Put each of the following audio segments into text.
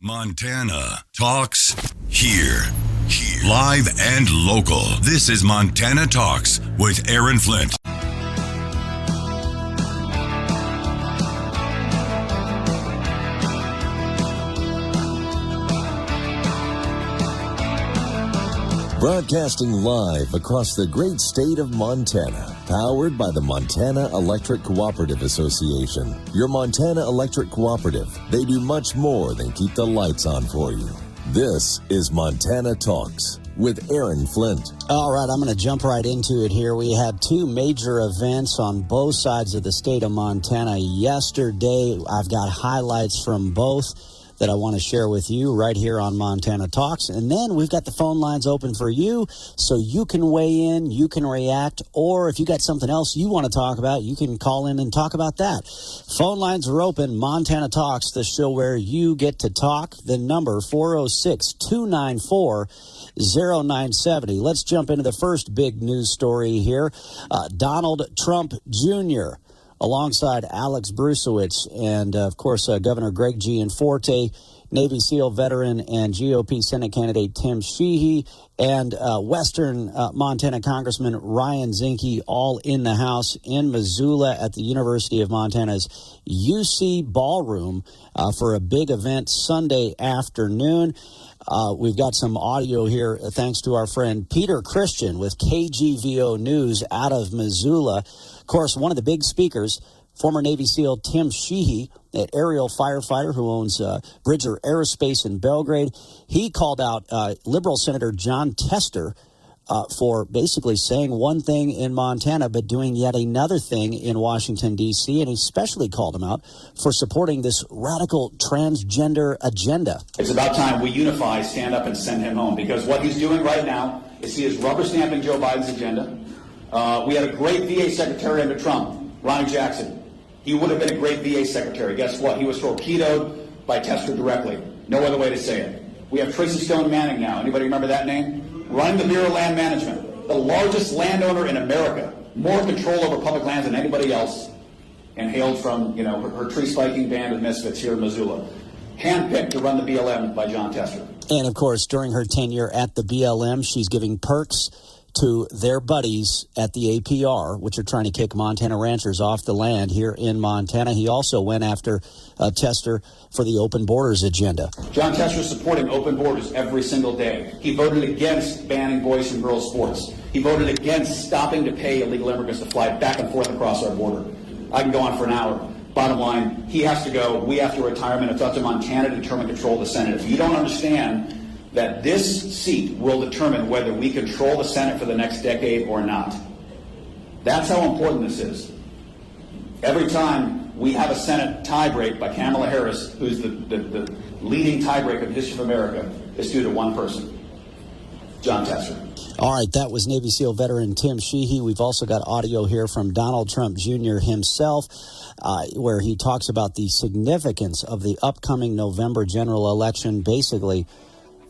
Montana Talks here. Live and local. This is Montana Talks with Aaron Flint. Broadcasting live across the great state of Montana, powered by the Montana Electric Cooperative Association. Your Montana Electric Cooperative, they do much more than keep the lights on for you. This is Montana Talks with Aaron Flint. All right, I'm going to jump right into it here. We had two major events on both sides of the state of Montana yesterday. I've got highlights from both that I want to share with you right here on Montana Talks. And then we've got the phone lines open for you so you can weigh in, you can react, or if you got something else you want to talk about, you can call in and talk about that. Phone lines are open. Montana Talks, the show where you get to talk. The number 406-294-0970. Let's jump into the first big news story here. Donald Trump Jr., alongside Alex Brusewitz and, of course, Governor Greg Gianforte, Navy SEAL veteran and GOP Senate candidate Tim Sheehy, and Western Montana Congressman Ryan Zinke, all in the House in Missoula at the University of Montana's UC Ballroom for a big event Sunday afternoon. We've got some audio here thanks to our friend Peter Christian with KGVO News out of Missoula. Of course, one of the big speakers, former Navy SEAL Tim Sheehy, an aerial firefighter who owns Bridger Aerospace in Belgrade, he called out Liberal Senator John Tester for basically saying one thing in Montana but doing yet another thing in Washington, D.C., and he especially called him out for supporting this radical transgender agenda. It's about time we unify, stand up, and send him home, because what he's doing right now is he is rubber stamping Joe Biden's agenda. We had a great VA secretary under Trump, Ronnie Jackson. He would have been a great VA secretary. Guess what? He was torpedoed by Tester directly. No other way to say it. We have Tracy Stone Manning now. Anybody remember that name? Running the Bureau of Land Management, the largest landowner in America, more control over public lands than anybody else, and hailed from, her tree spiking band of misfits here in Missoula. Handpicked to run the BLM by John Tester. And, of course, during her tenure at the BLM, she's giving perks to their buddies at the APR, which are trying to kick Montana ranchers off the land here in Montana. He also went after Tester for the open borders agenda. John Tester is supporting open borders every single day. He voted against banning boys and girls sports. He voted against stopping to pay illegal immigrants to fly back and forth across our border. I can go on for an hour. Bottom line, he has to go. We have to retire him, and it's up to Montana to determine control of the Senate. If you don't understand that this seat will determine whether we control the Senate for the next decade or not. That's how important this is. Every time we have a Senate tiebreak by Kamala Harris, who's the leading tiebreaker in the history of America, is due to one person, John Tester. All right, that was Navy SEAL veteran Tim Sheehy. We've also got audio here from Donald Trump Jr. himself, where he talks about the significance of the upcoming November general election, basically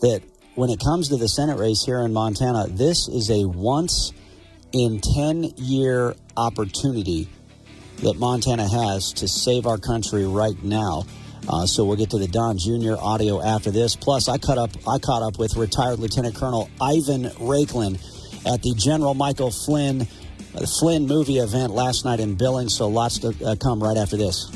that when it comes to the Senate race here in Montana, this is a once-in-10-year opportunity that Montana has to save our country right now. So we'll get to the Don Jr. audio after this. Plus, I caught up with retired Lieutenant Colonel Ivan Rakelin at the General Michael Flynn movie event last night in Billings. So lots to come right after this.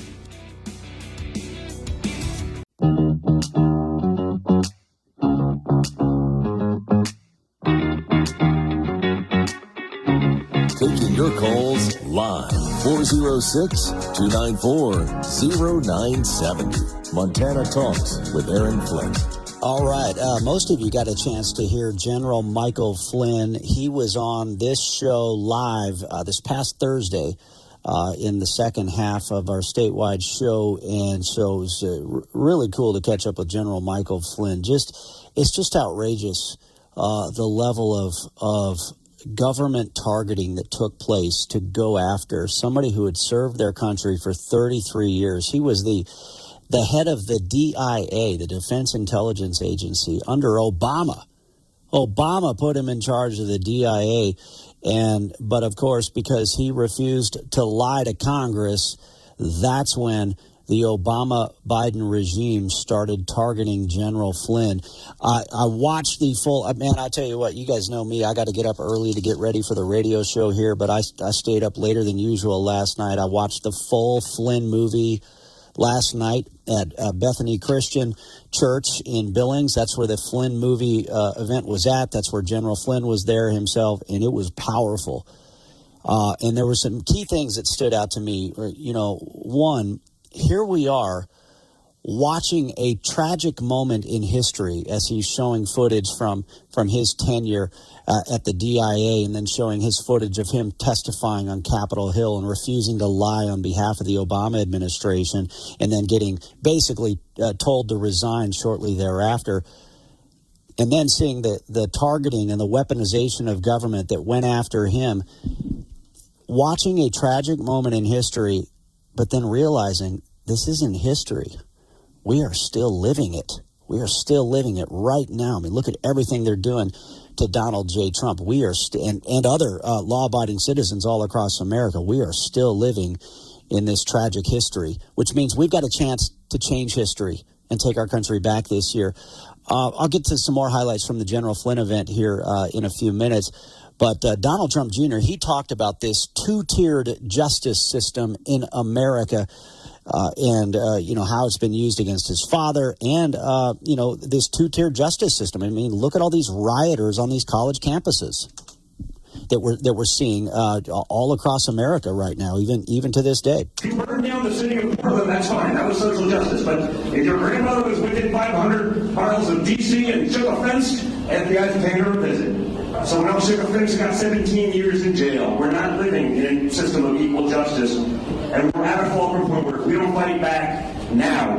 Taking your calls live. 406-294-0970. Montana Talks with Aaron Flynn. All right. Most of you got a chance to hear General Michael Flynn. He was on this show live this past Thursday in the second half of our statewide show. And so it was really cool to catch up with General Michael Flynn. It's just outrageous, the level of government targeting that took place to go after somebody who had served their country for 33 years. He was the head of the DIA, the Defense Intelligence Agency, under Obama. Obama put him in charge of the DIA, but of course, because he refused to lie to Congress, that's when the Obama-Biden regime started targeting General Flynn. I watched the full. Man, I tell you what, you guys know me. I got to get up early to get ready for the radio show here, but I stayed up later than usual last night. I watched the full Flynn movie last night at Bethany Christian Church in Billings. That's where the Flynn movie event was at. That's where General Flynn was there himself, and it was powerful. And there were some key things that stood out to me. You know, one, here we are watching a tragic moment in history as he's showing footage from his tenure at the DIA, and then showing his footage of him testifying on Capitol Hill and refusing to lie on behalf of the Obama administration, and then getting basically told to resign shortly thereafter. And then seeing the targeting and the weaponization of government that went after him. Watching a tragic moment in history, but then realizing this isn't history. We are still living it. We are still living it right now. I mean, look at everything they're doing to Donald J. Trump. We are and other law-abiding citizens all across America. We are still living in this tragic history, which means we've got a chance to change history and take our country back this year. I'll get to some more highlights from the General Flynn event here in a few minutes. But Donald Trump Jr., he talked about this two-tiered justice system in America and how it's been used against his father and, this two-tiered justice system. I mean, look at all these rioters on these college campuses that we're seeing all across America right now, even to this day. If you burn down the city of Portland, that's fine. That was social justice. But if your grandmother was within 500 miles of D.C. and shook a fence, FBI can pay her a visit. So when shook a fence, got 17 years in jail. We're not living in a system of equal justice. And we're at a fulcrum point where if we don't fight back now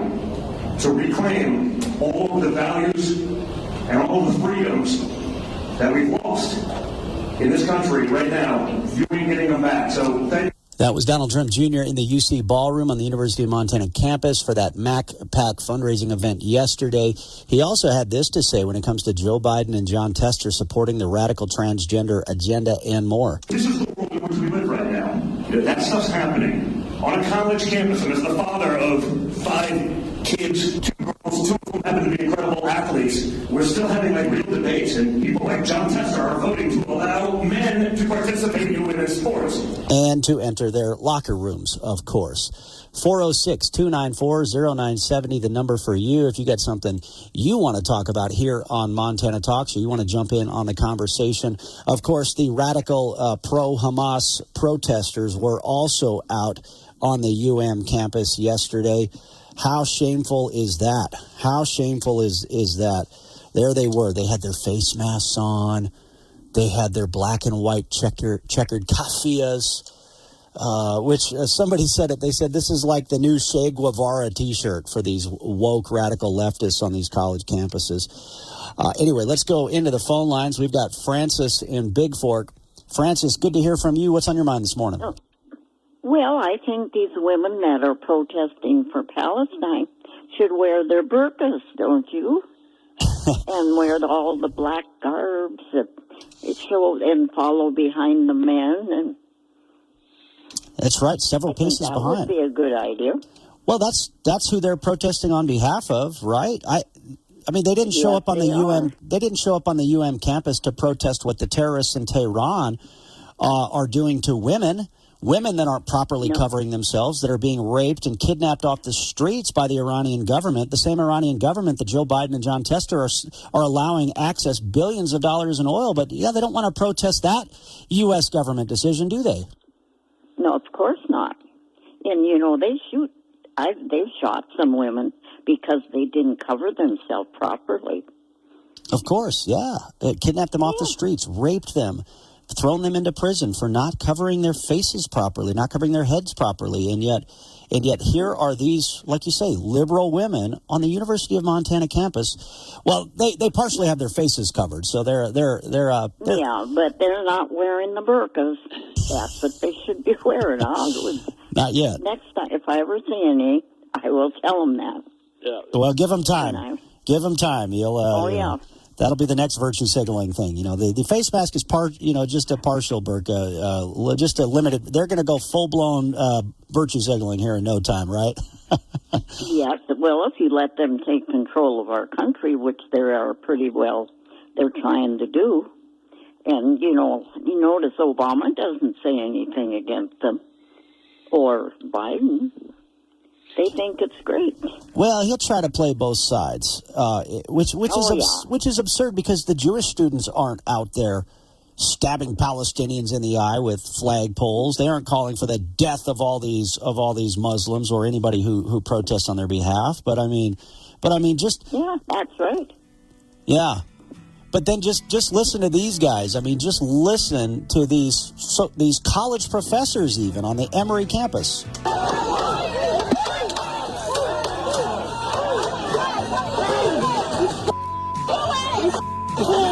to reclaim all of the values and all of the freedoms that we've lost in this country right now, you ain't getting them back. So thank you. That was Donald Trump Jr. in the UC Ballroom on the University of Montana campus for that MacPac fundraising event yesterday. He also had this to say when it comes to Joe Biden and John Tester supporting the radical transgender agenda and more. This is the world in which we live right now. That stuff's happening on a college campus, and as the father of 5 kids, 2 girls, 2 of them happen to be incredible athletes, we're still having real debates, and people like John Tester are voting to allow men to participate in women's sports. And to enter their locker rooms, of course. 406-294-0970, the number for you. If you got something you want to talk about here on Montana Talks, or you want to jump in on the conversation. Of course, the radical pro-Hamas protesters were also out on the UM campus yesterday. How shameful is that? How shameful is that? There they were. They had their face masks on. They had their black and white checkered kaffias. Which somebody said it. They said this is like the new Che Guevara T-shirt for these woke radical leftists on these college campuses. Anyway, let's go into the phone lines. We've got Francis in Big Fork. Francis, good to hear from you. What's on your mind this morning? Oh. Well, I think these women that are protesting for Palestine should wear their burqas, don't you? And wear all the black garbs that show and follow behind the men and. That's right, several paces behind. That would be a good idea. Well, that's who they're protesting on behalf of, right? I mean, they didn't show up on the UM. They didn't show up on the UM campus to protest what the terrorists in Tehran are doing to women. Women that aren't properly covering themselves, that are being raped and kidnapped off the streets by the Iranian government, the same Iranian government that Joe Biden and John Tester are allowing access billions of dollars in oil. But, yeah, they don't want to protest that U.S. government decision, do they? No, of course not. And, they've shot some women because they didn't cover themselves properly. Of course, yeah. Kidnapped them off the streets, raped them, thrown them into prison for not covering their faces properly, not covering their heads properly. And yet here are these, like you say, liberal women on the University of Montana campus. Well, they partially have their faces covered, so they're yeah, but they're not wearing the burqas. That's what they should be wearing. Not yet. Next time, if I ever see any, I will tell them that. Yeah. Well, give them time. Give them time. You'll. That'll be the next virtue signaling thing. The face mask is just a partial burqa, just a limited. They're going to go full blown virtue signaling here in no time, right? Yes, well, if you let them take control of our country, which they are pretty well, they're trying to do. And, you notice Obama doesn't say anything against them. Or Biden. They think it's great. Well, he'll try to play both sides, which is absurd because the Jewish students aren't out there stabbing Palestinians in the eye with flagpoles. They aren't calling for the death of all these Muslims or anybody who protests on their behalf. But I mean, just that's right. Yeah, but then just listen to these guys. I mean, just listen to these college professors even on the Emory campus.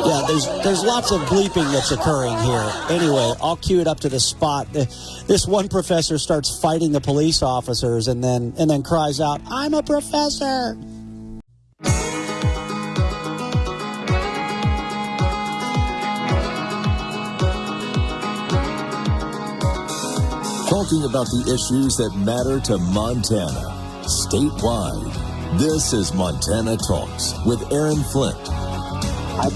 Yeah, there's lots of bleeping that's occurring here. Anyway, I'll cue it up to the spot. This one professor starts fighting the police officers and then cries out, "I'm a professor!" Talking about the issues that matter to Montana, statewide. This is Montana Talks with Aaron Flynn. I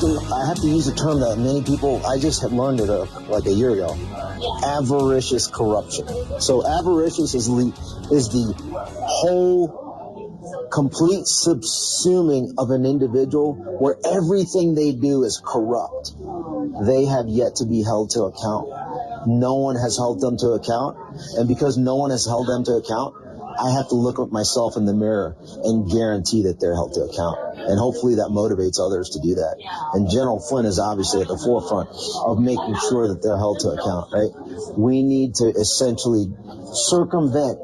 have to use a term that many people, I just had learned it like a year ago. Avaricious corruption. So avaricious is the whole complete subsuming of an individual where everything they do is corrupt. They have yet to be held to account. No one has held them to account. And because no one has held them to account, I have to look at myself in the mirror and guarantee that they're held to account. And hopefully that motivates others to do that. And General Flynn is obviously at the forefront of making sure that they're held to account, right? We need to essentially circumvent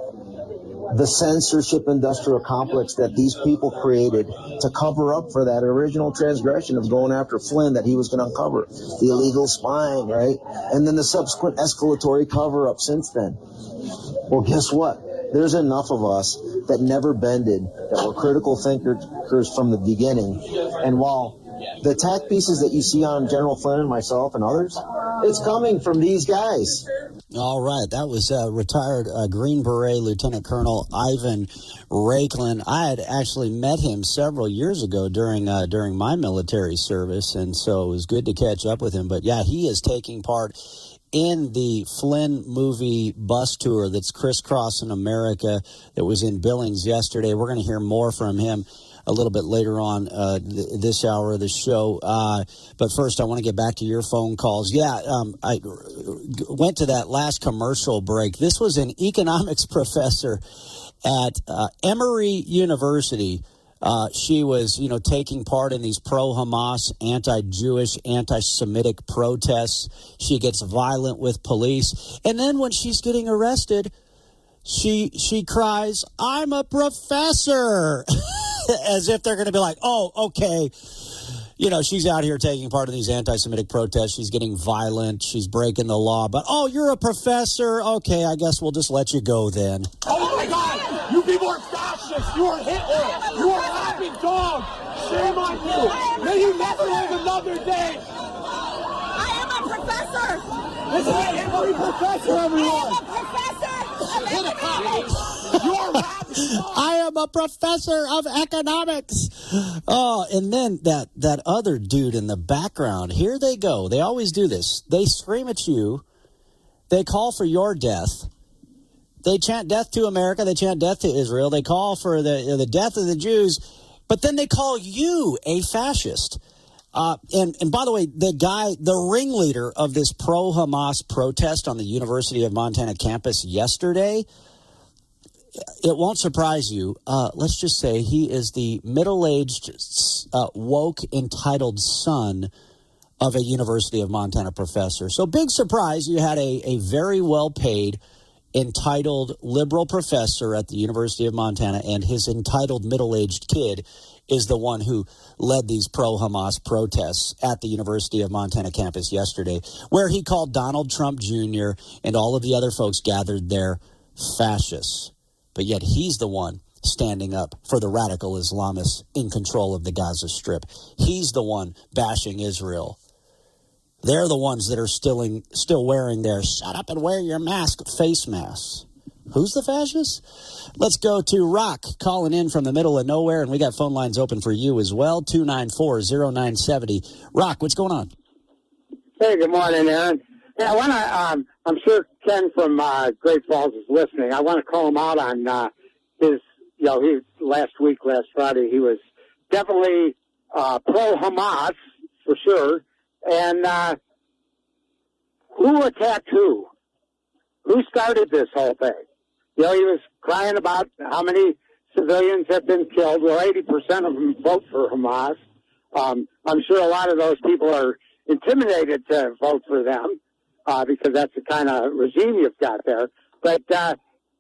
the censorship industrial complex that these people created to cover up for that original transgression of going after Flynn that he was going to uncover. The illegal spying, right? And then the subsequent escalatory cover-up since then. Well, guess what? There's enough of us that never bended, that were critical thinkers from the beginning. And while the attack pieces that you see on General Flynn and myself and others, it's coming from these guys. All right, that was retired Green Beret Lieutenant Colonel Ivan Raiklin. I had actually met him several years ago during my military service, and so it was good to catch up with him. But yeah, he is taking part in the Flynn movie bus tour that's crisscrossing America that was in Billings yesterday. We're going to hear more from him a little bit later on this hour of the show. But first, I want to get back to your phone calls. Yeah, I went to that last commercial break. This was an economics professor at Emory University. She was, taking part in these pro-Hamas, anti-Jewish, anti-Semitic protests. She gets violent with police. And then when she's getting arrested, she cries, "I'm a professor," as if they're going to be like, oh, okay. She's out here taking part in these anti-Semitic protests. She's getting violent. She's breaking the law. But, oh, you're a professor. Okay, I guess we'll just let you go then. Oh, my God! You people are fascists! You are Hitler! You are laughing dogs! Shame on you! May you never live another day! I am a professor! This is an Emory professor, everyone! I am a professor of economics! You are laughing dogs! I am a professor of economics. Oh, and then that other dude in the background, here they go. They always do this. They scream at you. They call for your death. They chant death to America. They chant death to Israel. They call for the death of the Jews. But then they call you a fascist. And by the way, the ringleader of this pro-Hamas protest on the University of Montana campus yesterday, it won't surprise you. Let's just say he is the middle-aged, woke, entitled son of a University of Montana professor. So big surprise, you had a very well-paid, entitled liberal professor at the University of Montana, and his entitled middle-aged kid is the one who led these pro-Hamas protests at the University of Montana campus yesterday, where he called Donald Trump Jr. and all of the other folks gathered there fascists. But yet he's the one standing up for the radical Islamists in control of the Gaza Strip. He's the one bashing Israel. They're the ones that are still wearing their "shut up and wear your mask" face masks. Who's the fascist? Let's go to Rock calling in from the middle of nowhere, and we got phone lines open for you as well, 294-0970. Rock, what's going on? Hey, good morning, Aaron. Yeah, I want to, I'm sure Ken from Great Falls is listening. I want to call him out on his, last Friday, he was definitely pro-Hamas, for sure. And who attacked who? Who started this whole thing? He was crying about how many civilians have been killed. Well, 80% of them vote for Hamas. I'm sure a lot of those people are intimidated to vote for them because that's the kind of regime you've got there. But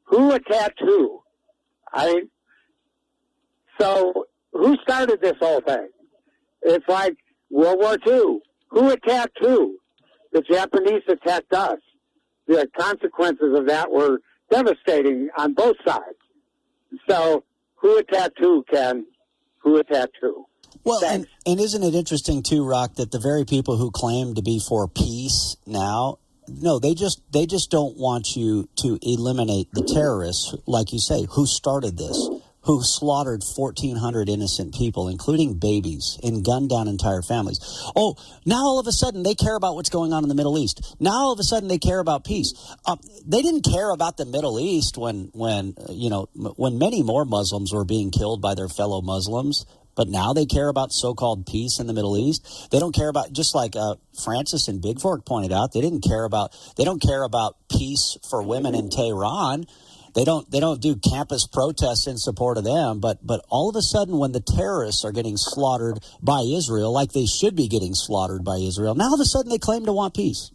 who attacked who? So who started this whole thing? It's like World War II. Who attacked who? The Japanese attacked us. The consequences of that were devastating on both sides. So who attacked who, Ken? Who attacked who? Well, and isn't it interesting, too, Rock, that the very people who claim to be for peace now, no, they just don't want you to eliminate the terrorists, like you say, who started this, who slaughtered 1,400 innocent people, including babies, and gunned down entire families. Oh, now all of a sudden they care about what's going on in the Middle East. Now all of a sudden they care about peace. They didn't care about the Middle East when many more Muslims were being killed by their fellow Muslims. But now they care about so-called peace in the Middle East. They don't care about, just like Francis and Big Fork pointed out, they don't care about peace for women in Tehran. They don't do campus protests in support of them. But all of a sudden, when the terrorists are getting slaughtered by Israel, like they should be getting slaughtered by Israel, now all of a sudden they claim to want peace.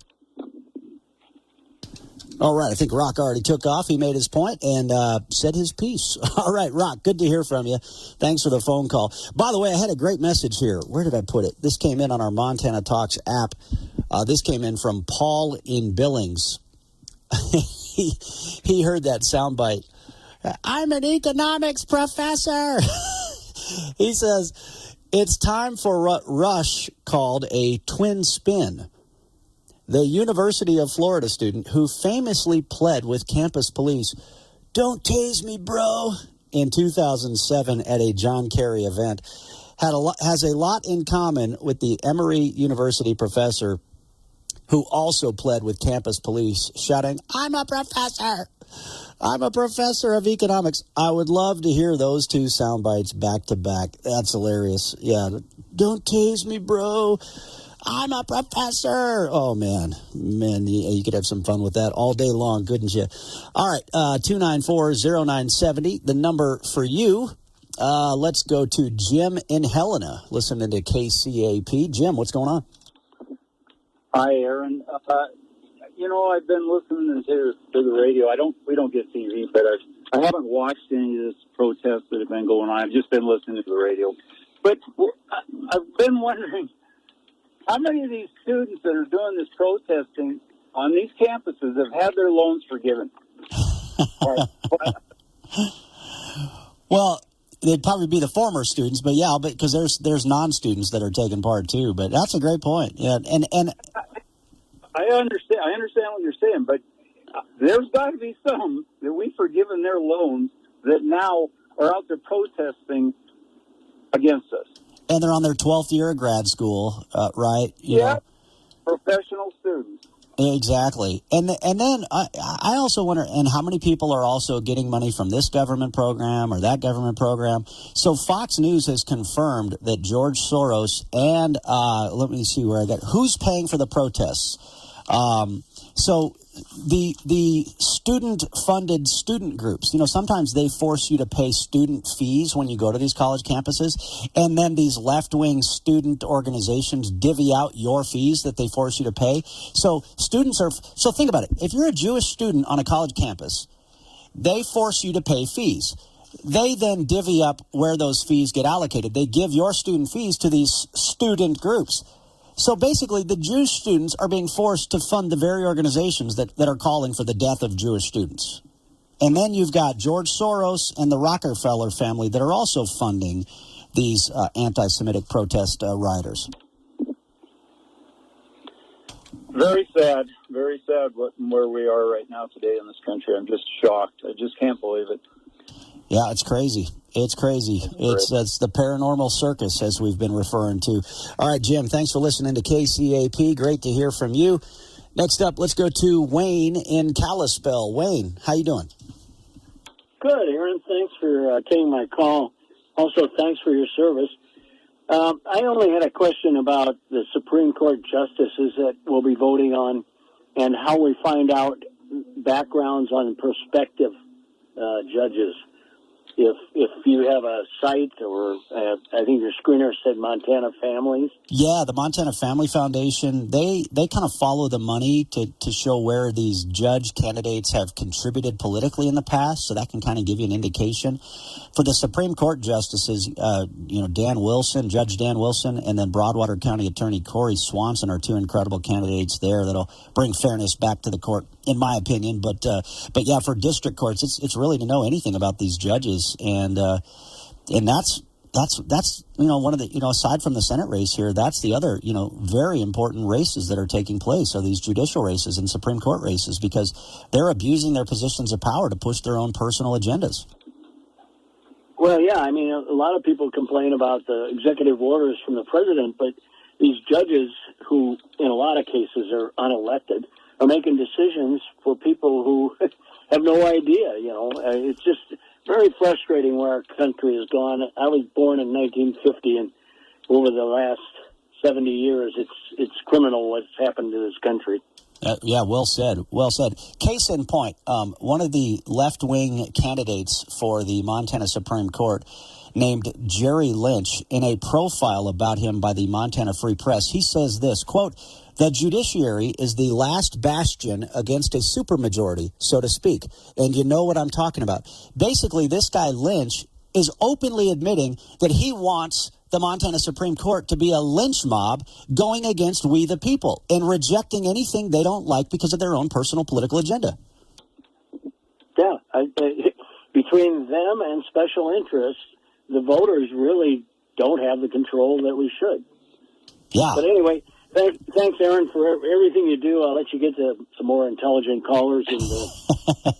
All right, I think Rock already took off. He made his point and said his piece. All right, Rock, good to hear from you. Thanks for the phone call. By the way, I had a great message here. Where did I put it? This came in on our Montana Talks app. This came in from Paul in Billings. He heard that soundbite. I'm an economics professor. He says, it's time for what Rush called a twin spin. The University of Florida student who famously pled with campus police, "Don't tase me, bro," in 2007 at a John Kerry event, has a lot in common with the Emory University professor who also pled with campus police, shouting, "I'm a professor. I'm a professor of economics." I would love to hear those two sound bites back to back. That's hilarious. Yeah. "Don't tase me, bro. I'm a professor." Oh, man, you could have some fun with that all day long, couldn't you? All right, 294-0970, the number for you. Let's go to Jim in Helena, listening to KCAP. Jim, what's going on? Hi, Aaron. I've been listening to the radio. We don't get TV, but I haven't watched any of this protests that have been going on. I've just been listening to the radio. But I've been wondering, how many of these students that are doing this protesting on these campuses have had their loans forgiven? Well, they'd probably be the former students, but yeah, because there's non-students that are taking part too. But that's a great point. Yeah, and I understand what you're saying, but there's got to be some that we've forgiven their loans that now are out there protesting against us. And they're on their 12th year of grad school, right? Professional students. Exactly. And then I also wonder, and how many people are also getting money from this government program or that government program? So Fox News has confirmed that George Soros and, let me see where I got, who's paying for the protests? So the student-funded student groups, sometimes they force you to pay student fees when you go to these college campuses, and then these left-wing student organizations divvy out your fees that they force you to pay. So so think about it. If you're a Jewish student on a college campus, they force you to pay fees. They then divvy up where those fees get allocated. They give your student fees to these student groups. So basically, the Jewish students are being forced to fund the very organizations that are calling for the death of Jewish students. And then you've got George Soros and the Rockefeller family that are also funding these anti-Semitic protest rioters. Very sad where we are right now today in this country. I'm just shocked. I just can't believe it. Yeah, it's crazy. It's crazy. It's the paranormal circus, as we've been referring to. All right, Jim, thanks for listening to KCAP. Great to hear from you. Next up, let's go to Wayne in Kalispell. Wayne, how you doing? Good, Aaron. Thanks for taking my call. Also, thanks for your service. I only had a question about the Supreme Court justices that we'll be voting on and how we find out backgrounds on prospective judges. If you have a site or I think your screener said Montana Families. Yeah, the Montana Family Foundation, they kind of follow the money to show where these judge candidates have contributed politically in the past, so that can kind of give you an indication. For the Supreme Court justices, Judge Dan Wilson, and then Broadwater County Attorney Corey Swanson are two incredible candidates there that'll bring fairness back to the court, in my opinion. But yeah, for district courts, it's really to know anything about these judges, and that's one of the aside from the Senate race here, that's the other very important races that are taking place are these judicial races and Supreme Court races, because they're abusing their positions of power to push their own personal agendas. Well, yeah, I mean, a lot of people complain about the executive orders from the president, but these judges who, in a lot of cases, are unelected, are making decisions for people who have no idea, It's just very frustrating where our country has gone. I was born in 1950, and over the last 70 years, it's criminal what's happened to this country. Yeah, well said. Well said. Case in point, one of the left-wing candidates for the Montana Supreme Court named Jerry Lynch, in a profile about him by the Montana Free Press, he says this, quote, "The judiciary is the last bastion against a supermajority, so to speak." And you know what I'm talking about. Basically, this guy Lynch is openly admitting that he wants the Montana Supreme Court to be a lynch mob going against we the people and rejecting anything they don't like because of their own personal political agenda. Yeah, between them and special interests, the voters really don't have the control that we should. Yeah. But anyway, thanks, Aaron, for everything you do. I'll let you get to some more intelligent callers and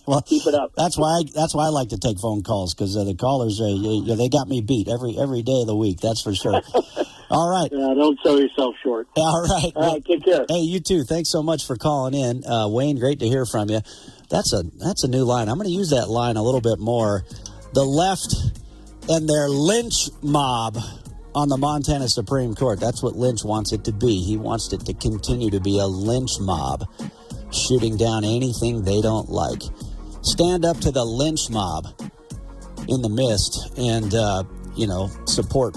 well, keep it up. That's why I like to take phone calls, because the callers, they got me beat every day of the week. That's for sure. All right. Yeah, don't sell yourself short. All right. All right. Take care. Hey, you too. Thanks so much for calling in, Wayne. Great to hear from you. That's a new line. I'm going to use that line a little bit more. The left and their lynch mob on the Montana Supreme Court. That's what Lynch wants it to be. He wants it to continue to be a lynch mob, shooting down anything they don't like. Stand up to the lynch mob in the midst and, support,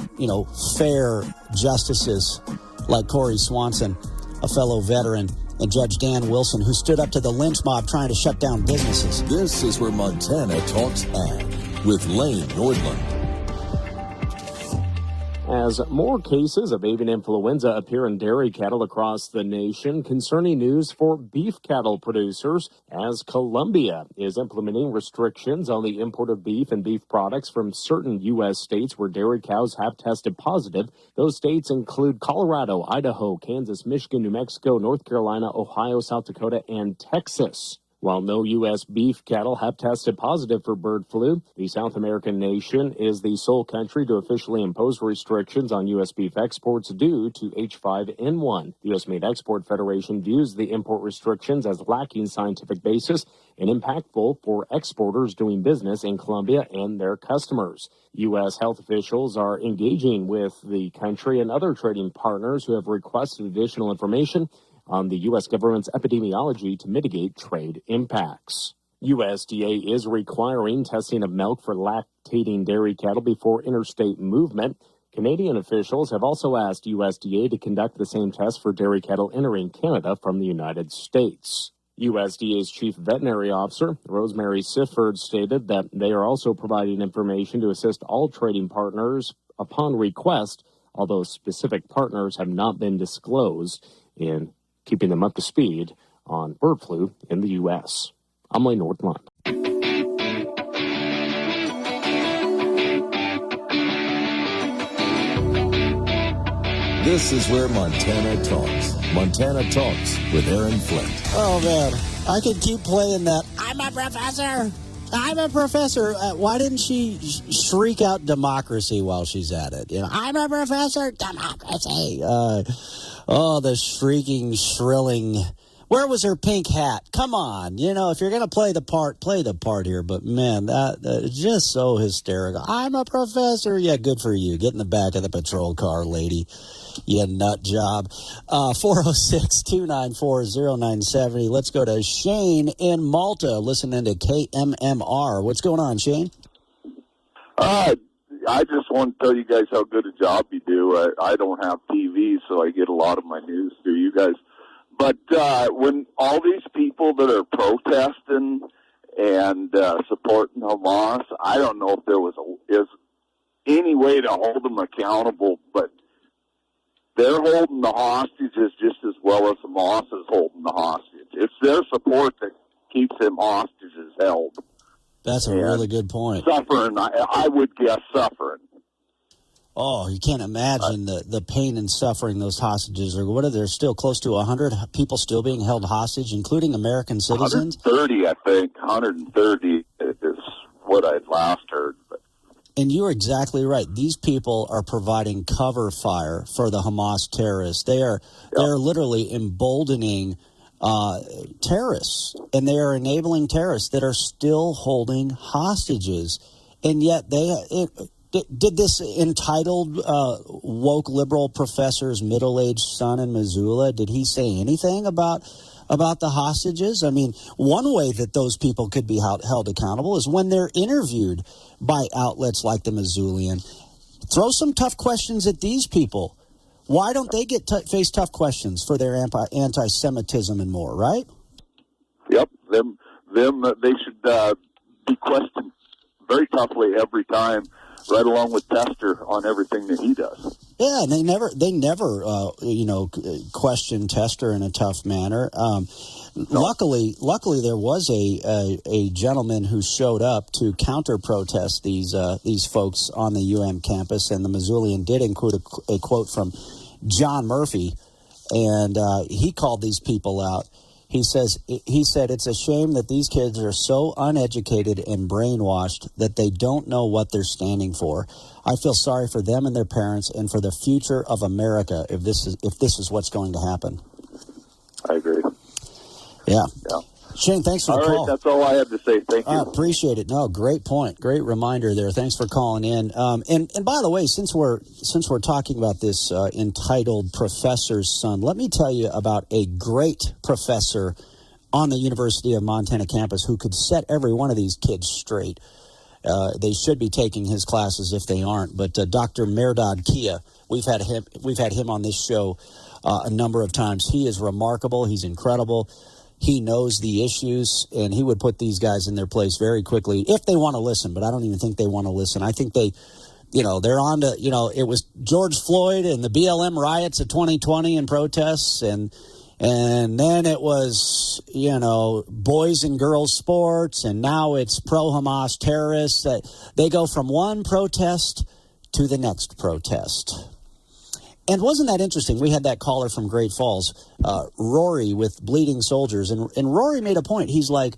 fair justices like Corey Swanson, a fellow veteran, and Judge Dan Wilson, who stood up to the lynch mob trying to shut down businesses. This is where Montana Talks Ag with Lane Nordlund. As more cases of avian influenza appear in dairy cattle across the nation, concerning news for beef cattle producers as Colombia is implementing restrictions on the import of beef and beef products from certain U.S. states where dairy cows have tested positive. Those states include Colorado, Idaho, Kansas, Michigan, New Mexico, North Carolina, Ohio, South Dakota, and Texas. While no U.S. beef cattle have tested positive for bird flu, the South American nation is the sole country to officially impose restrictions on U.S. beef exports due to H5N1. The U.S. Meat Export Federation views the import restrictions as lacking scientific basis and impactful for exporters doing business in Colombia and their customers. U.S. health officials are engaging with the country and other trading partners who have requested additional information on the U.S. government's epidemiology to mitigate trade impacts. USDA is requiring testing of milk for lactating dairy cattle before interstate movement. Canadian officials have also asked USDA to conduct the same test for dairy cattle entering Canada from the United States. USDA's chief veterinary officer, Rosemary Sifford, stated that they are also providing information to assist all trading partners upon request, although specific partners have not been disclosed, in keeping them up to speed on bird flu in the U.S. I'm Lane Nordlund. This is where Montana talks. Montana Talks with Aaron Flynn. Oh, man. I could keep playing that. I'm a professor. I'm a professor. Why didn't she shriek out democracy while she's at it? You know, I'm a professor. Democracy. The shrieking, shrilling. Where was her pink hat? Come on. You know, if you're going to play the part here. But, man, that is just so hysterical. I'm a professor. Yeah, good for you. Get in the back of the patrol car, lady. You nut job. 406-294-0970. Let's go to Shane in Malta, listening to KMMR. What's going on, Shane? I just want to tell you guys how good a job you do. I don't have TV, so I get a lot of my news through you guys. But when all these people that are protesting and supporting Hamas, I don't know if there is any way to hold them accountable, but they're holding the hostages just as well as Hamas is holding the hostage. It's their support that keeps them hostages held. That's a really good point. Suffering, I would guess suffering. Oh, you can't imagine the pain and suffering those hostages are. What are there still close to 100 people still being held hostage, including American citizens? 130, I think. 130 is what I'd last heard. And you're exactly right. These people are providing cover fire for the Hamas terrorists. They're literally emboldening terrorists, and they are enabling terrorists that are still holding hostages. And yet did this entitled woke liberal professor's middle-aged son in Missoula, did he say anything about the hostages? I mean, one way that those people could be held accountable is when they're interviewed by outlets like the Missoulian. Throw some tough questions at these people. Why don't they get face tough questions for their anti-Semitism and more, right? Yep, them. They should be questioned very toughly every time, right along with Tester on everything that he does. Yeah, and they never question Tester in a tough manner. Luckily, there was a gentleman who showed up to counter protest these folks on the UM campus, and the Missoulian did include a quote from John Murphy, and he called these people out. He said it's a shame that these kids are so uneducated and brainwashed that they don't know what they're standing for. I feel sorry for them and their parents and for the future of America if this is what's going to happen. I agree. Yeah. Shane, thanks for the call. All right, that's all I have to say. Thank you. I appreciate it. No, great point. Great reminder there. Thanks for calling in. And by the way, since we're talking about this entitled professor's son, let me tell you about a great professor on the University of Montana campus who could set every one of these kids straight. They should be taking his classes if they aren't. But Dr. Mehrdad Kia, we've had him on this show a number of times. He is remarkable. He's incredible. He knows the issues, and he would put these guys in their place very quickly if they want to listen. But I don't even think they want to listen. I think they're on to, it was George Floyd and the BLM riots of 2020 and protests, and then it was, boys and girls sports, and now it's pro-Hamas terrorists. They go from one protest to the next protest. And wasn't that interesting? We had that caller from Great Falls, Rory with Bleeding Soldiers, and Rory made a point. He's like,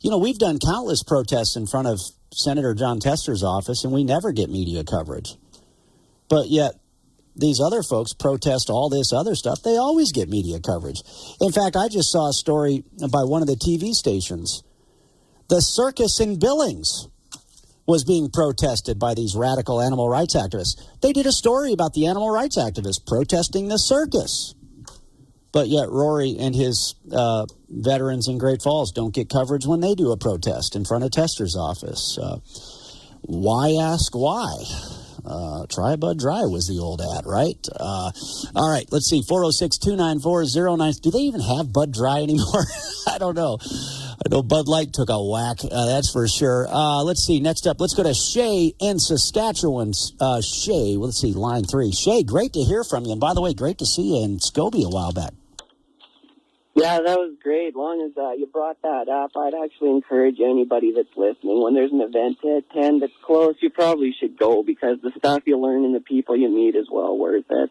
we've done countless protests in front of Senator John Tester's office, and we never get media coverage. But yet, these other folks protest all this other stuff. They always get media coverage. In fact, I just saw a story by one of the TV stations. The circus in Billings was being protested by these radical animal rights activists. They did a story about the animal rights activists protesting the circus. But yet Rory and his veterans in Great Falls don't get coverage when they do a protest in front of Tester's office. Why ask why? Try Bud Dry was the old ad, right? All right, let's see. 406-294-09. Do they even have Bud Dry anymore? I don't know. I know Bud Light took a whack, that's for sure. Let's see. Next up, let's go to Shay in Saskatchewan. Shay, let's see, line 3. Shay, great to hear from you. And by the way, great to see you in Scobie a while back. Yeah, that was great. Long as you brought that up, I'd actually encourage anybody that's listening, when there's an event to attend that's close, you probably should go, because the stuff you learn and the people you meet is well worth it.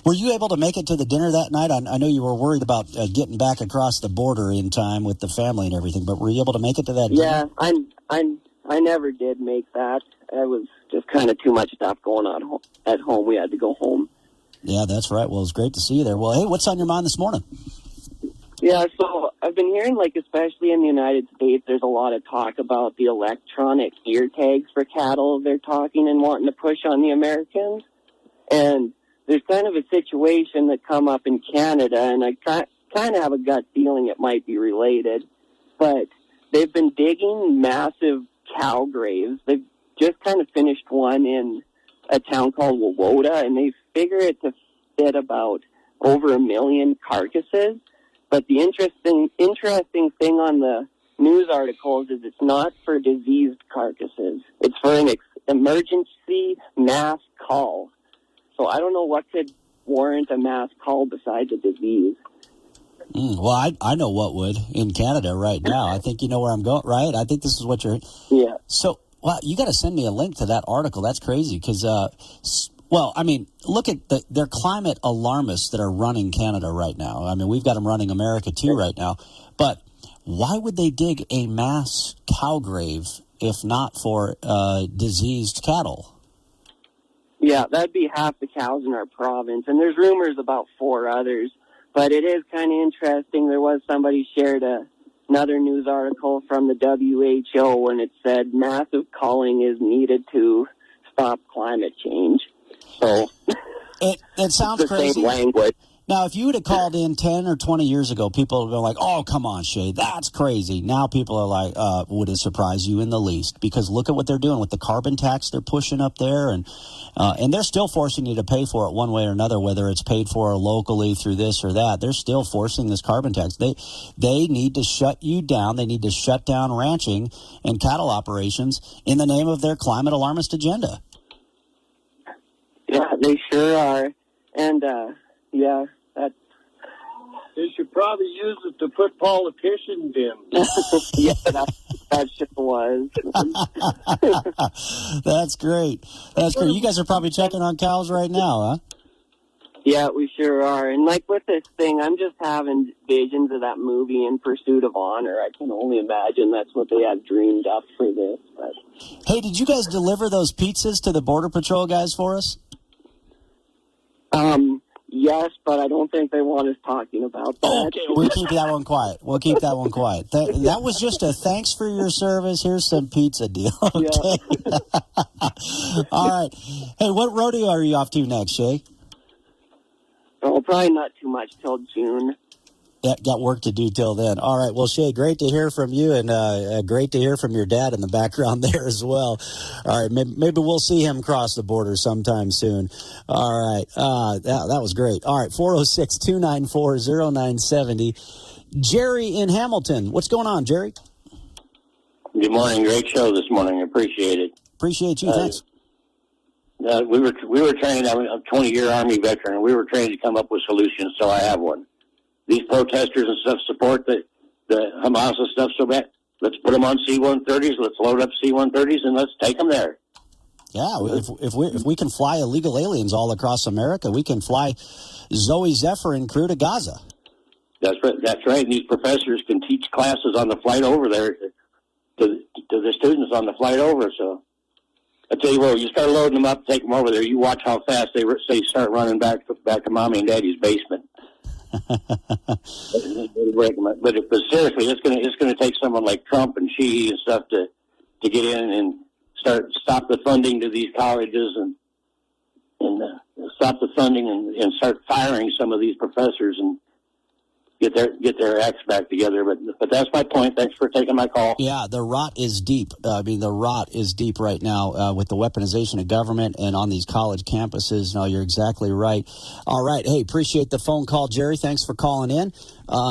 Were you able to make it to the dinner that night? I know you were worried about getting back across the border in time with the family and everything, but were you able to make it to that dinner? Yeah, I never did make that. It was just kind of too much stuff going on at home. We had to go home. Yeah, that's right. Well, it's great to see you there. Well, hey, what's on your mind this morning? Yeah, so I've been hearing, like, especially in the United States, there's a lot of talk about the electronic ear tags for cattle they're talking and wanting to push on the Americans. And there's kind of a situation that come up in Canada, and I kind of have a gut feeling it might be related. But they've been digging massive cow graves. They've just kind of finished one in a town called Wawota, and they figure it to fit about over 1 million carcasses. But the interesting thing on the news articles is it's not for diseased carcasses. It's for an emergency mass call. So I don't know what could warrant a mass call besides a disease. Well, I know what would in Canada right now. I think you know where I'm going, right? I think this is what you're... Yeah. So, well, you got to send me a link to that article. That's crazy because, well, I mean, look at their climate alarmists that are running Canada right now. I mean, we've got them running America too right now. But why would they dig a mass cow grave if not for diseased cattle? Yeah, that'd be half the cows in our province. And there's rumors about 4 others. But it is kind of interesting. There was somebody shared another news article from the WHO, and it said massive calling is needed to stop climate change. So it sounds the crazy. Same language. Now, if you would have called in 10 or 20 years ago, people would have been like, oh, come on, Shay, that's crazy. Now people are like, would it surprise you in the least? Because look at what they're doing with the carbon tax they're pushing up there. And they're still forcing you to pay for it one way or another, whether it's paid for locally through this or that. They're still forcing this carbon tax. They need to shut you down. They need to shut down ranching and cattle operations in the name of their climate alarmist agenda. Yeah, they sure are. And, yeah, they should probably use it to put politicians in. Yeah, that sure was. That's great. That's great. You guys are probably checking on cows right now, huh? Yeah, we sure are. And like with this thing, I'm just having visions of that movie In Pursuit of Honor. I can only imagine that's what they had dreamed up for this. But. Hey, did you guys deliver those pizzas to the Border Patrol guys for us? Yes, but I don't think they want us talking about that. Okay, we'll keep that one quiet. That was just a thanks for your service. Here's some pizza deal. Okay. Yeah. All right. Hey, what rodeo are you off to next, Shay? Oh, probably not too much till June. Got work to do till then. All right. Well, Shay, great to hear from you, and great to hear from your dad in the background there as well. All right. Maybe we'll see him cross the border sometime soon. All right. That was great. All right. 406-294-0970. Jerry in Hamilton. What's going on, Jerry? Good morning. Great show this morning. Appreciate it. Appreciate you. Thanks. We were trained. I'm a 20-year Army veteran, and we were trained to come up with solutions, so I have one. These protesters and stuff support the Hamas and stuff so bad. Let's put them on C-130s. Let's load up C-130s and let's take them there. Yeah, if we can fly illegal aliens all across America, we can fly Zoe Zephyr and crew to Gaza. That's right. That's right. And these professors can teach classes on the flight over there to the students on the flight over. So I tell you what, you start loading them up, take them over there. You watch how fast they start running back to mommy and daddy's basement. But seriously, it's gonna take someone like Trump and Xi and stuff to get in and stop the funding to these colleges and stop the funding and start firing some of these professors and get their acts back together. But that's my point. Thanks for taking my call. Yeah, the rot is deep. I mean, the rot is deep right now with the weaponization of government and on these college campuses. No, you're exactly right. All right. Hey, appreciate the phone call, Jerry. Thanks for calling in.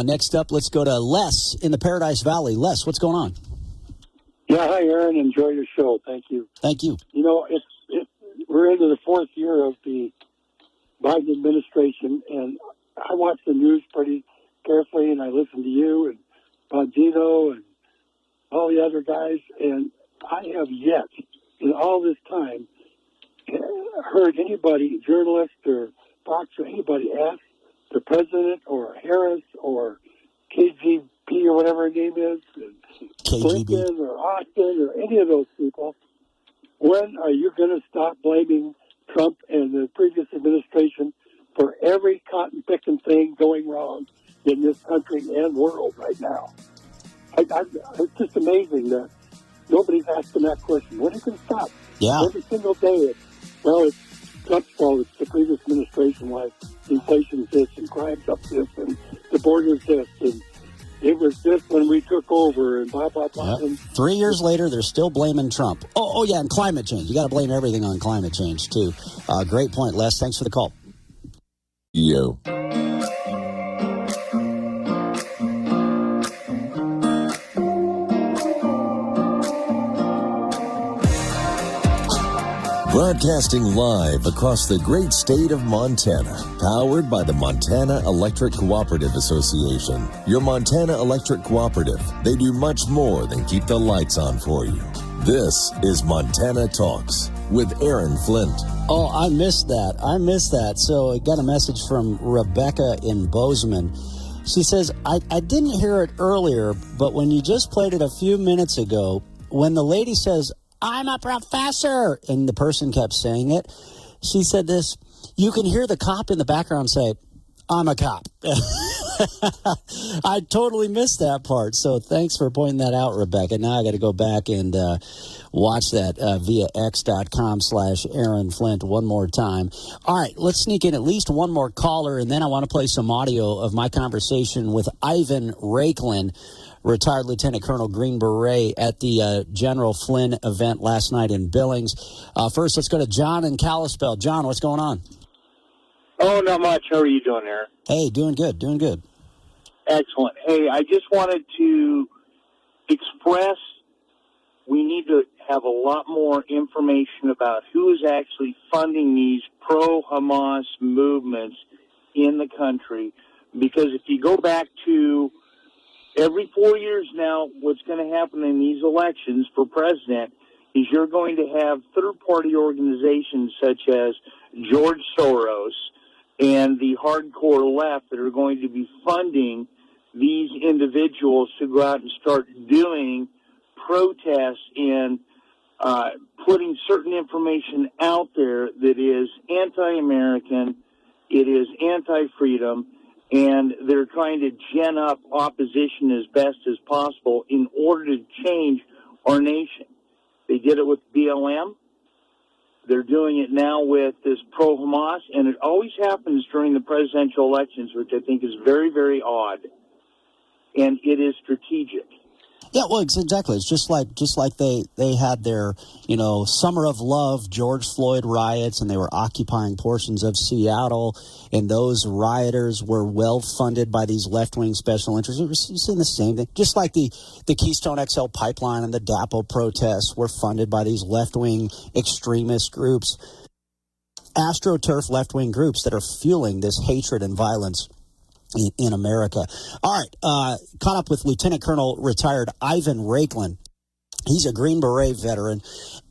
Next up, let's go to Les in the Paradise Valley. Les, what's going on? Yeah, hi, Aaron. Enjoy your show. Thank you. Thank you. You know, we're into the 4th year of the Biden administration, and I watch the news pretty carefully, and I listen to you and Bongino and all the other guys, and I have yet, in all this time, heard anybody, journalist or Fox or anybody ask the president or Harris or KGB or whatever her name is, Clinton or Austin or any of those people, when are you going to stop blaming Trump and the previous administration for every cotton-picking thing going wrong in this country and world right now? It's just amazing that nobody's asking that question. When are you going to stop? Yeah. Every single day, it's Trump's fault. It's the previous administration. Why inflation's this and crime's up this and the border's this and it was this when we took over and blah, blah, blah. Yep. 3 years later, they're still blaming Trump. Oh, yeah, and climate change. You got to blame everything on climate change, too. Great point, Les. Thanks for the call. You. Broadcasting live across the great state of Montana, powered by the Montana Electric Cooperative Association. Your Montana Electric Cooperative, they do much more than keep the lights on for you. This is Montana Talks with Aaron Flint. Oh, I missed that. So I got a message from Rebecca in Bozeman. She says, I didn't hear it earlier, but when you just played it a few minutes ago, when the lady says, I'm a professor, and the person kept saying it, she said this, you can hear the cop in the background say, I'm a cop. I totally missed that part. So thanks for pointing that out, Rebecca. Now I got to go back and watch that via x.com/Aaron Flint one more time. All right, let's sneak in at least one more caller, and then I want to play some audio of my conversation with Ivan Rakelin, retired Lieutenant Colonel Green Beret, at the General Flynn event last night in Billings. First, let's go to John in Kalispell. John, what's going on? Oh, not much. How are you doing there? Hey, doing good. Excellent. Hey, I just wanted to express we need to have a lot more information about who is actually funding these pro-Hamas movements in the country. Because if you go back to every 4 years now, what's going to happen in these elections for president is you're going to have third-party organizations such as George Soros and the hardcore left that are going to be funding these individuals to go out and start doing protests and putting certain information out there that is anti-American, it is anti-freedom, and they're trying to gin up opposition as best as possible in order to change our nation. They did it with BLM. They're doing it now with this pro-Hamas, and it always happens during the presidential elections, which I think is very, very odd. And it is strategic. Yeah, well, exactly. It's just like they had their, Summer of Love, George Floyd riots, and they were occupying portions of Seattle, and those rioters were well funded by these left-wing special interests. We're seeing the same thing. Just like the Keystone XL pipeline and the DAPO protests were funded by these left-wing extremist groups, AstroTurf left-wing groups that are fueling this hatred and violence in America. All right, caught up with Lieutenant Colonel retired Ivan Rakelin. He's a Green Beret veteran,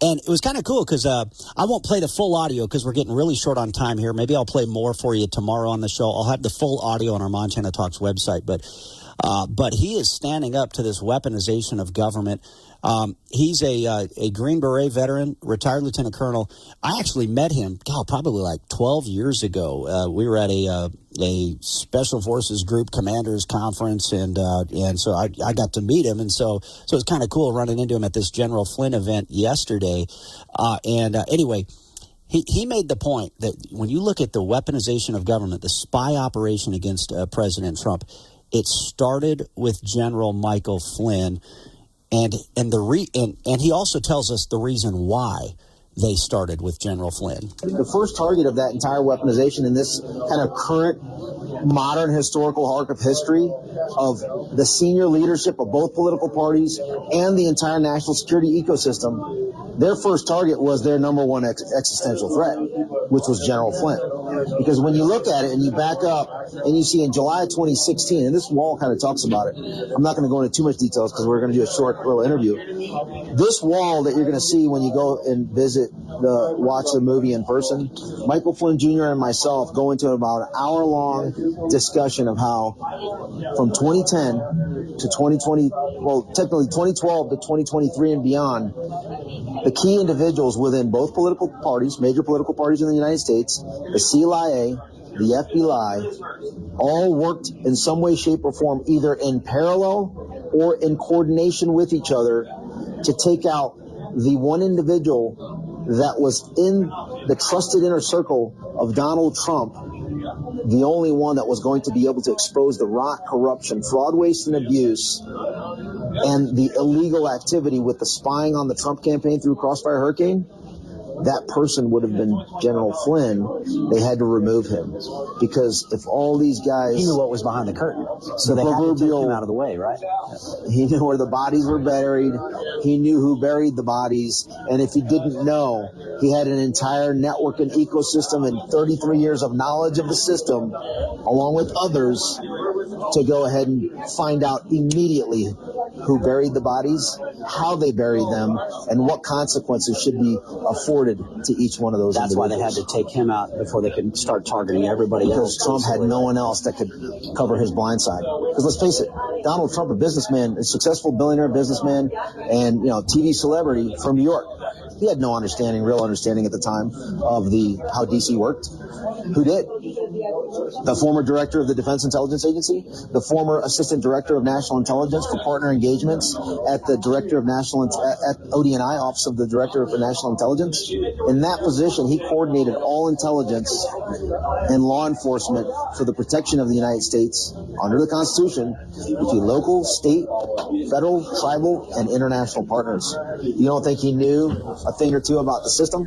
and it was kind of cool because I won't play the full audio because we're getting really short on time here. Maybe I'll play more for you tomorrow on the show. I'll have the full audio on our Montana Talks website, but he is standing up to this weaponization of government. He's a Green Beret veteran, retired lieutenant colonel. I actually met him, probably like 12 years ago. We were at a Special Forces Group Commanders Conference, and so I got to meet him, and so it's kind of cool running into him at this General Flynn event yesterday. Anyway, he made the point that when you look at the weaponization of government, the spy operation against President Trump, it started with General Michael Flynn. And he also tells us the reason why they started with General Flynn. The first target of that entire weaponization in this kind of current modern historical arc of history of the senior leadership of both political parties and the entire national security ecosystem, their first target was their number one existential threat, which was General Flynn. Because when you look at it and you back up and you see in July of 2016, and this wall kind of talks about it. I'm not going to go into too much details because we're going to do a short little interview. This wall that you're going to see when you go and watch the movie in person, Michael Flynn Jr. and myself go into about an hour-long discussion of how from 2010 to 2020, well, technically 2012 to 2023 and beyond, the key individuals within both political parties, major political parties in the United States, the CIA, the FBI, all worked in some way, shape, or form, either in parallel or in coordination with each other to take out the one individual that was in the trusted inner circle of Donald Trump, the only one that was going to be able to expose the rot, corruption, fraud, waste, and abuse, and the illegal activity with the spying on the Trump campaign through Crossfire Hurricane. That person would have been General Flynn. They had to remove him because if all these guys... He knew what was behind the curtain, so they had to take him out of the way, right? He knew where the bodies were buried. He knew who buried the bodies. And if he didn't know, he had an entire network and ecosystem and 33 years of knowledge of the system, along with others, to go ahead and find out immediately who buried the bodies, how they buried them, and what consequences should be afforded to each one of those That's individuals. why they had to take him out before they could start targeting everybody else. Because Trump had no one else that could cover his blind side. Because let's face it, Donald Trump, a businessman, a successful billionaire businessman, and TV celebrity from New York, he had no real understanding at the time of how DC worked. Who did? The former director of the Defense Intelligence Agency, the former assistant director of national intelligence for partner engagements at the director of at ODNI, Office of the Director for National Intelligence. In that position, he coordinated all intelligence and law enforcement for the protection of the United States under the Constitution between local, state, federal, tribal, and international partners. You don't think he knew a thing or two about the system?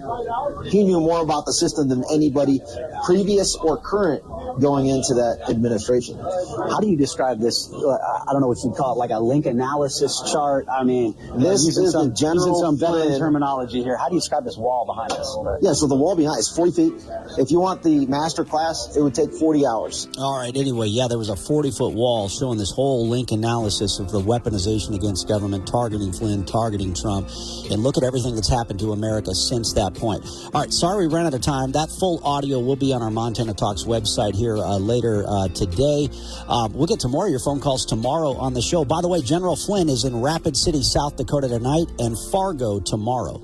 He knew more about the system than anybody previous or current going into that administration. How do you describe this? I don't know what you'd call it, like a link analysis chart. I mean, this is the general using some veteran Flynn terminology here. How do you describe this wall behind us? Yeah, so the wall behind is 40 feet. If you want the master class, it would take 40 hours. All right, anyway, yeah, there was a 40-foot wall showing this whole link analysis of the weaponization against government, targeting Flynn, targeting Trump, and look at everything that's happened to America since that point. All right, sorry we ran out of time. That full audio will be on our Montana Talks website here later today. We'll get to more of your phone calls tomorrow on the show. By the way, General Flynn is in Rapid City, South Dakota tonight and Fargo tomorrow.